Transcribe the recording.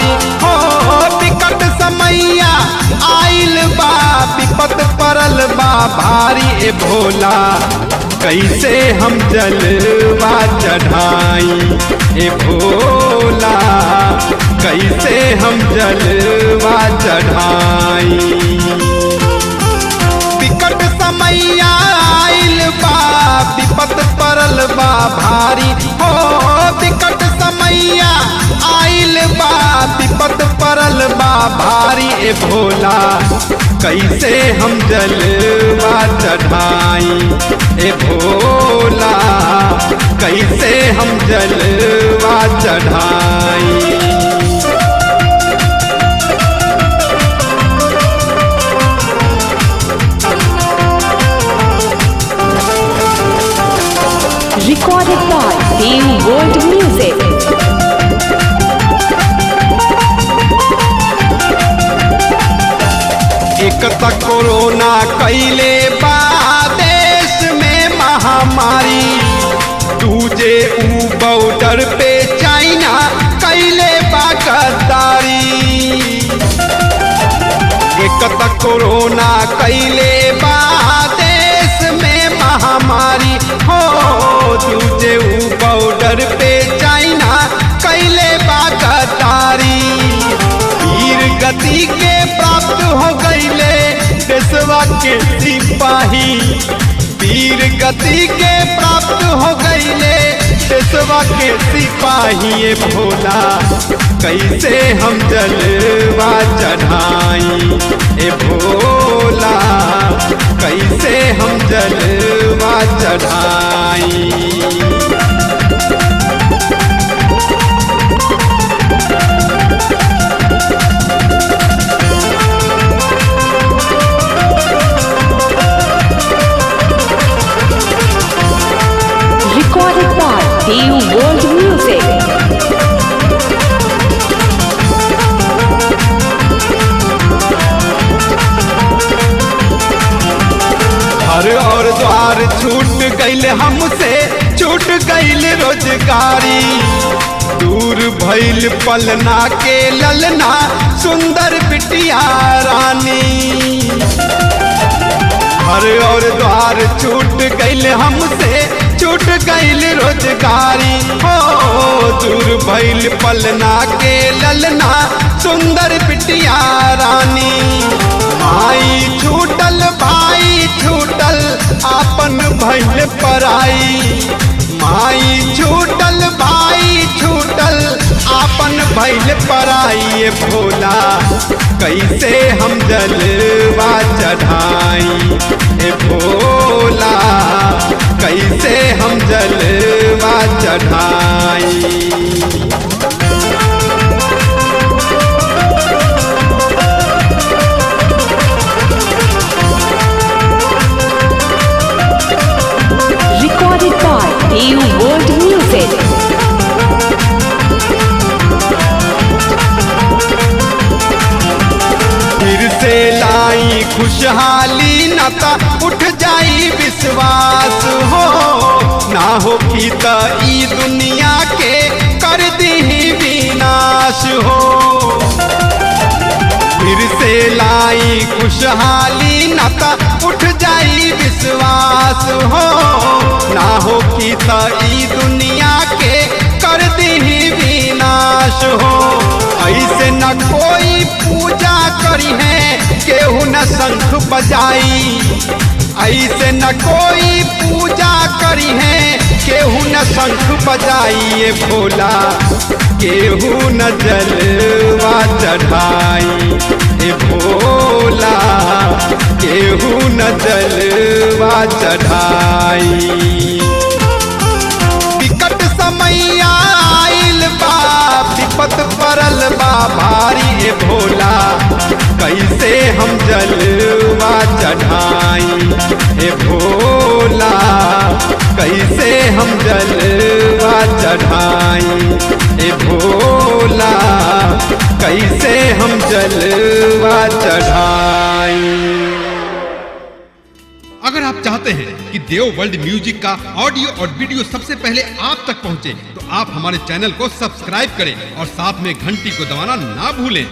भारी हो विकट समैया आइल बा विपत परल बा भारी ए भोला कैसे हम जलवा चढ़ाई ए भोला कैसे हम जलवा चढ़ाई। विकट समैया आइल बा विपत परल बा भारी हो विकट समैया आइल बा विपत परल बा भारी ए भोला कैसे हम जलवा चढ़ाई ए भोला कैसे हम जलवा चढ़ाई। Recorded by Dev World Music. एक त कोरोना कैले बा देश में महामारी दूजे ऊ बॉर्डर पे चाइना कैले बा गद्दारी। एक त कोरोना कैले बा देश में महामारी हो दूजे ऊ बॉर्डर पे चाइना कैले बा गद्दारी। वीर गति के प्राप्त हो गईले देशवा के सिपाही वीर गति के प्राप्त हो गईले देशवा के सिपाही ए भोला कैसे हम जलवा चढ़ाई ए भोला कैसे हम जलवा चढ़ाई। Recorded by Dev World Music. घर और द्वार छूट गईल हमसे छूट गईल रोजगारी दूर भइल पलना के ललना सुंदर बिटिया रानी। घर और द्वार छूट गईल हमसे छूट गईल रोजगारी हो दूर भइल पलना के ललना सुंदर बिटिया रानी। माई छूटल भाई छूटल आपन भइल पराई माई छूटल भाई छूटल आपन भइल पराई ए भोला कैसे हम जलवा चढ़ाई ए भोला कैसे हम जलवा चढ़ाई। Recorded by Dev World Music. फिर से लाई खुशहाली नाता उठ जाई विश्वास हो ना हो की त ई दुनिया के कर दी विनाश हो। फिर से लाई खुशहाली नाता उठ जाई विश्वास हो ना हो की त ई दुनिया के कर दी विनाश हो। ऐसे न कोई पूजा करी है केहू न शंख बजाई ऐसे न कोई पूजा करी है केहू न शंख बजाई ए भोला केहू न जलवा चढ़ाई ए भोला केहू न जलवा चढ़ाई। विकट समैया आइल बा विपत परल बा भारी ए भोला कैसे हम जलवा चढ़ाई ए भोला कैसे हम जलवा चढ़ाई ए भोला कैसे हम जलवा चढ़ाई। अगर आप चाहते हैं कि देव वर्ल्ड म्यूजिक का ऑडियो और वीडियो सबसे पहले आप तक पहुंचे, तो आप हमारे चैनल को सब्सक्राइब करें और साथ में घंटी को दबाना ना भूलें।